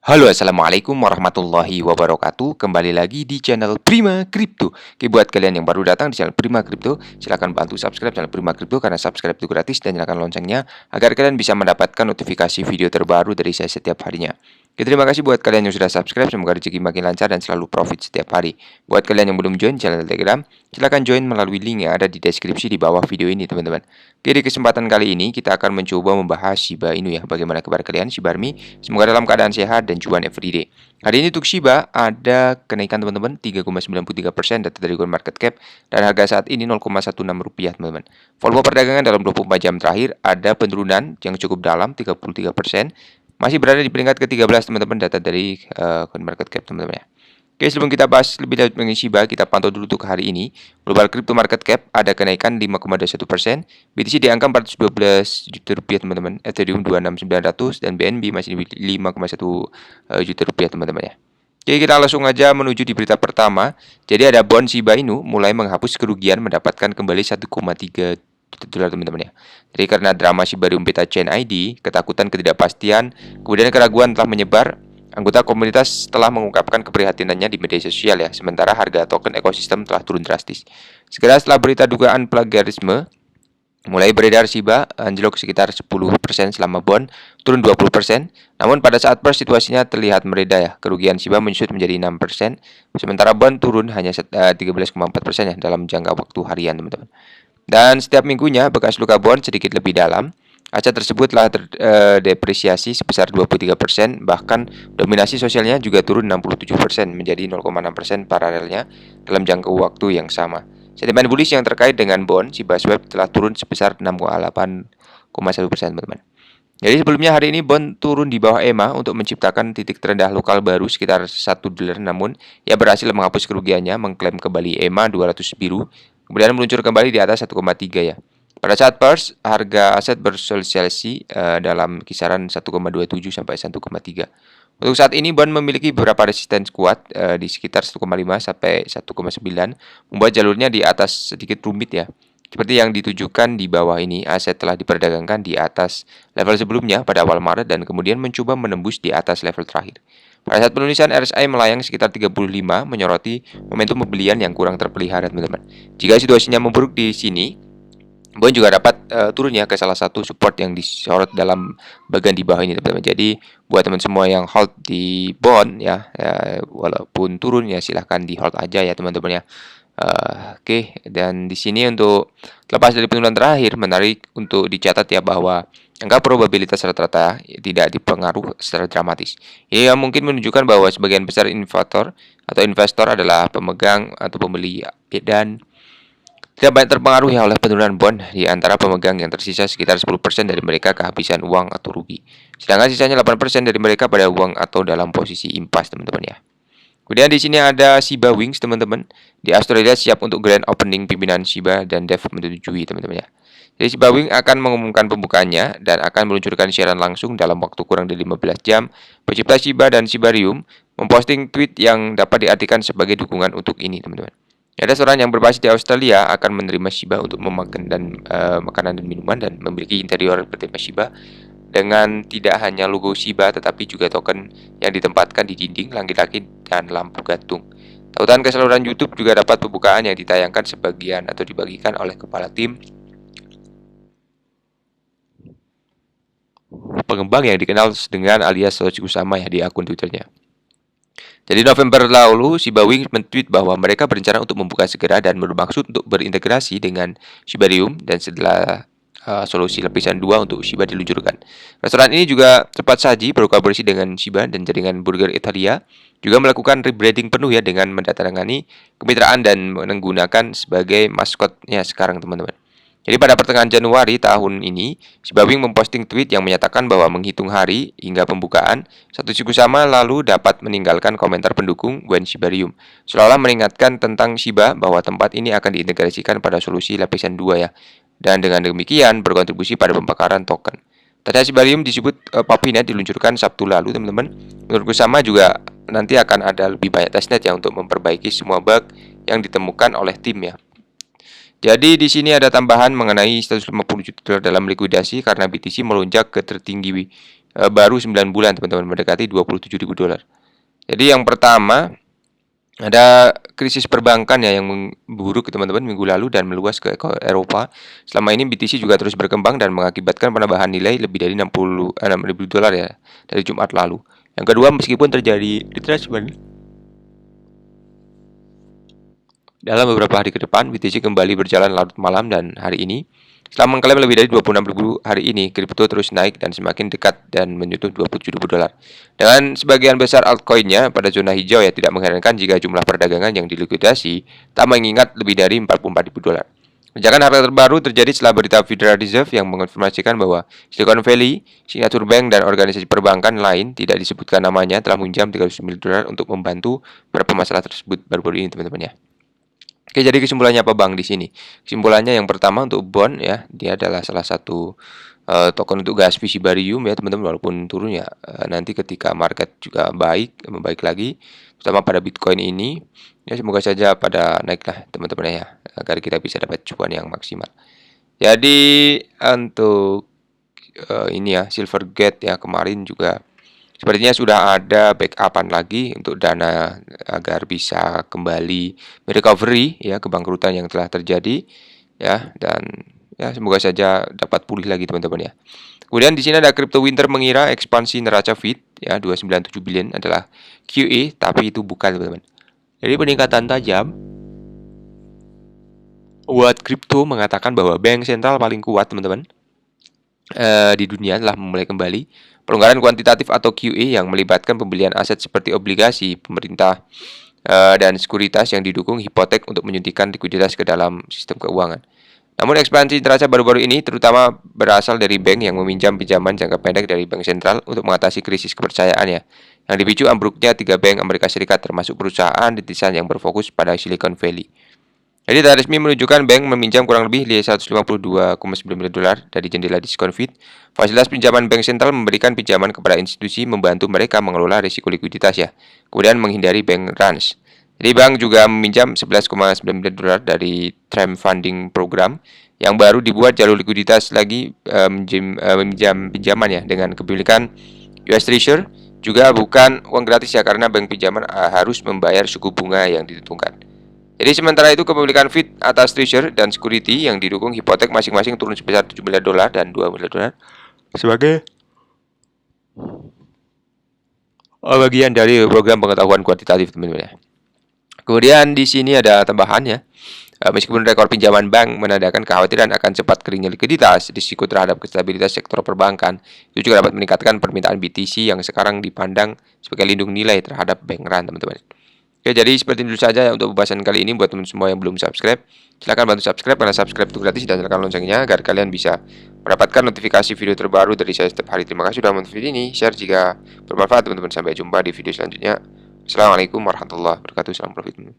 Halo, assalamualaikum warahmatullahi wabarakatuh. Kembali lagi di channel Prima Crypto. Oke, buat kalian yang baru datang di channel Prima Crypto, silahkan bantu subscribe channel Prima Crypto karena subscribe itu gratis, dan nyalakan loncengnya agar kalian bisa mendapatkan notifikasi video terbaru dari saya setiap harinya. Oke, terima kasih buat kalian yang sudah subscribe. Semoga rezeki makin lancar dan selalu profit setiap hari. Buat kalian yang belum join channel Telegram, silahkan join melalui link yang ada di deskripsi di bawah video ini, teman-teman. Oke, di kesempatan kali ini kita akan mencoba membahas Shiba Inu ya. Bagaimana kabar kalian, Shiba Army? Semoga dalam keadaan sehat dan cuan everyday. Hari ini untuk Shiba ada kenaikan, teman-teman, 3,93% data dari CoinMarketCap, dan harga saat ini 0,16 rupiah, teman-teman. Volume perdagangan dalam 24 jam terakhir ada penurunan yang cukup dalam 33%. Masih berada di peringkat ke-13, teman-teman, data dari CoinMarketCap, teman-teman ya. Oke, sebelum kita bahas lebih lanjut mengenai Shiba, kita pantau dulu untuk hari ini. Global Crypto Market Cap ada kenaikan 5,21%, BTC di angka 412 juta rupiah, teman-teman, Ethereum 26.900, dan BNB masih di 5,1 juta rupiah, teman-teman ya. Oke, kita langsung aja menuju di berita pertama. Jadi ada bond Shiba Inu mulai menghapus kerugian mendapatkan kembali 1,3 juta dolar, teman-teman ya. Jadi karena drama Shiba Inu Beta Chain ID, ketakutan, ketidakpastian, kemudian keraguan telah menyebar. Anggota komunitas telah mengungkapkan keprihatinannya di media sosial ya, sementara harga token ekosistem telah turun drastis. Segera setelah berita dugaan plagiarisme mulai beredar, Shiba anjlok sekitar 10% selama bond turun 20%. Namun pada saat pers situasinya terlihat mereda ya. Kerugian Shiba menyusut menjadi 6%, sementara bond turun hanya 13,4% ya dalam jangka waktu harian, teman-teman. Dan setiap minggunya bekas luka bond sedikit lebih dalam. Aset tersebut telah terdepresiasi sebesar 23%, bahkan dominasi sosialnya juga turun 67% menjadi 0,6% paralelnya dalam jangka waktu yang sama. Sentimen bullish yang terkait dengan bond Shiba Swap telah turun sebesar 6,8,1%, teman-teman. Jadi sebelumnya hari ini bond turun di bawah EMA untuk menciptakan titik terendah lokal baru sekitar 1 dolar, namun ia berhasil menghapus kerugiannya, mengklaim kembali EMA 200 biru, kemudian meluncur kembali di atas 1,3 ya. Pada saat pers, harga aset bersosialisasi dalam kisaran 1,27 sampai 1,3. Untuk saat ini, bond memiliki beberapa resisten kuat di sekitar 1,5 sampai 1,9, membuat jalurnya di atas sedikit rumit ya. Seperti yang ditujukan di bawah ini, aset telah diperdagangkan di atas level sebelumnya pada awal Maret dan kemudian mencoba menembus di atas level terakhir. Pada saat penulisan, RSI melayang sekitar 35, menyoroti momentum pembelian yang kurang terpelihara, teman-teman. Jika situasinya memburuk di sini, bond juga dapat turun ya ke salah satu support yang disorot dalam bagian di bawah ini, teman-teman. Jadi buat teman semua yang hold di bond ya, walaupun turun ya silahkan di hold aja ya, teman-teman ya. Oke, dan di sini untuk lepas dari penurunan terakhir, menarik untuk dicatat ya bahwa angka probabilitas rata-rata tidak dipengaruhi secara dramatis. Ini yang mungkin menunjukkan bahwa sebagian besar investor adalah pemegang atau pembeli dan tidak banyak terpengaruh ya oleh penurunan bond. Di antara pemegang yang tersisa sekitar 10% dari mereka kehabisan uang atau rugi. Sedangkan sisanya 8% dari mereka pada uang atau dalam posisi impas, teman-teman ya. Kemudian di sini ada Shiba Wings, teman-teman. Di Australia siap untuk grand opening, pimpinan Shiba dan Dev menyetujui, teman-teman ya. Jadi Shiba Wings akan mengumumkan pembukaannya dan akan meluncurkan siaran langsung dalam waktu kurang dari 15 jam. Pencipta Shiba dan Shibarium memposting tweet yang dapat diartikan sebagai dukungan untuk ini, teman-teman. Ya, ada seorang yang berbasis di Australia akan menerima Shiba untuk memakan dan makanan dan minuman, dan memiliki interior bertema Shiba dengan tidak hanya logo Shiba tetapi juga token yang ditempatkan di dinding, langit-langit, dan lampu gantung. Tautan ke saluran YouTube juga dapat pembukaan yang ditayangkan sebagian atau dibagikan oleh kepala tim pengembang yang dikenal dengan alias Soichi Kusama ya di akun Twitternya. Jadi November lalu, Shiba Wings men-tweet bahwa mereka berencana untuk membuka segera dan bermaksud untuk berintegrasi dengan Shibarium, dan setelah solusi lapisan 2 untuk Shiba diluncurkan. Restoran ini juga cepat saji berkolaborasi dengan Shiba dan jaringan burger Italia juga melakukan rebranding penuh ya dengan mendatangani kemitraan dan menggunakan sebagai maskotnya sekarang, teman-teman. Jadi pada pertengahan Januari tahun ini, Shiba Wings memposting tweet yang menyatakan bahwa menghitung hari hingga pembukaan, Satoshi Kusama lalu dapat meninggalkan komentar pendukung Gwen Shibarium, seolah mengingatkan tentang Shiba bahwa tempat ini akan diintegrasikan pada solusi lapisan 2 ya, dan dengan demikian berkontribusi pada pembakaran token. Tadi Shibarium disebut Puppynet diluncurkan Sabtu lalu, teman-teman. Menurut Kusama juga nanti akan ada lebih banyak testnet ya untuk memperbaiki semua bug yang ditemukan oleh tim ya. Jadi di sini ada tambahan mengenai 150 juta dolar dalam likuidasi karena BTC melonjak ke tertinggi baru 9 bulan teman-teman, mendekati 27.000 dolar. Jadi yang pertama ada krisis perbankan ya yang memburuk teman-teman minggu lalu dan meluas ke Eropa. Selama ini BTC juga terus berkembang dan mengakibatkan penambahan nilai lebih dari 66.000 dolar ya dari Jumat lalu. Yang kedua, meskipun terjadi retracement dalam beberapa hari ke depan, BTC kembali berjalan larut malam dan hari ini setelah mengklaim lebih dari 26.000 hari ini, kripto terus naik dan semakin dekat dan menyentuh 27.000 dolar. Dengan sebagian besar altcoinnya pada zona hijau ya, tidak mengherankan jika jumlah perdagangan yang dilikuidasi tak mengingat lebih dari 44.000 dolar. Lonjakan harga terbaru terjadi setelah berita Federal Reserve yang mengonfirmasikan bahwa Silicon Valley, Signature Bank, dan organisasi perbankan lain tidak disebutkan namanya telah meminjam 300 miliar dolar untuk membantu beberapa masalah tersebut baru-baru ini teman-teman ya. Oke, jadi kesimpulannya apa Bang di sini? Kesimpulannya yang pertama untuk bond ya, dia adalah salah satu token untuk gas visi barium ya teman-teman, walaupun turun ya nanti ketika market juga membaik lagi, terutama pada Bitcoin ini ya, semoga saja pada naik lah teman-teman ya, agar kita bisa dapat cuan yang maksimal. Jadi untuk ini ya Silvergate ya kemarin juga sepertinya sudah ada backupan lagi untuk dana agar bisa kembali recovery ya kebangkrutan yang telah terjadi ya, dan ya semoga saja dapat pulih lagi teman-teman ya. Kemudian di sini ada Crypto Winter mengira ekspansi neraca Fed ya 297 billion adalah QE, tapi itu bukan teman-teman. Jadi peningkatan tajam buat kripto mengatakan bahwa bank sentral paling kuat teman-teman di dunia telah memulai kembali pelonggaran kuantitatif atau QE yang melibatkan pembelian aset seperti obligasi pemerintah dan sekuritas yang didukung hipotek untuk menyuntikkan likuiditas ke dalam sistem keuangan. Namun ekspansi neraca baru-baru ini terutama berasal dari bank yang meminjam pinjaman jangka pendek dari bank sentral untuk mengatasi krisis kepercayaannya, yang dipicu ambruknya 3 bank Amerika Serikat termasuk perusahaan rintisan yang berfokus pada Silicon Valley. Jadi data resmi menunjukkan bank meminjam kurang lebih 152,9 miliar dolar dari jendela diskon Fed. Fasilitas pinjaman bank sentral memberikan pinjaman kepada institusi membantu mereka mengelola risiko likuiditas ya, kemudian menghindari bank runs. Jadi bank juga meminjam 11,9 miliar dolar dari Term Funding Program yang baru dibuat jalur likuiditas lagi meminjam pinjaman ya dengan kepemilikan US Treasury juga bukan uang gratis ya, karena bank pinjaman harus membayar suku bunga yang ditentukan. Jadi sementara itu kepemilikan Fed atas Treasury dan security yang didukung hipotek masing-masing turun sebesar 7 miliar dolar dan 2 miliar dolar sebagai bagian dari program pengetahuan kuantitatif teman-teman ya. Kemudian di sini ada tambahan ya. Meskipun rekor pinjaman bank menandakan kekhawatiran akan cepat keringnya likuiditas, risiko terhadap stabilitas sektor perbankan itu juga dapat meningkatkan permintaan BTC yang sekarang dipandang sebagai lindung nilai terhadap bank run teman-teman. Oke, jadi seperti itu saja untuk pembahasan kali ini. Buat teman semua yang belum subscribe, silahkan bantu subscribe karena subscribe itu gratis, dan nyalakan loncengnya agar kalian bisa mendapatkan notifikasi video terbaru dari saya setiap hari. Terima kasih sudah menonton video ini. Share jika bermanfaat teman-teman. Sampai jumpa di video selanjutnya. Assalamualaikum warahmatullahi wabarakatuh. Salam profit.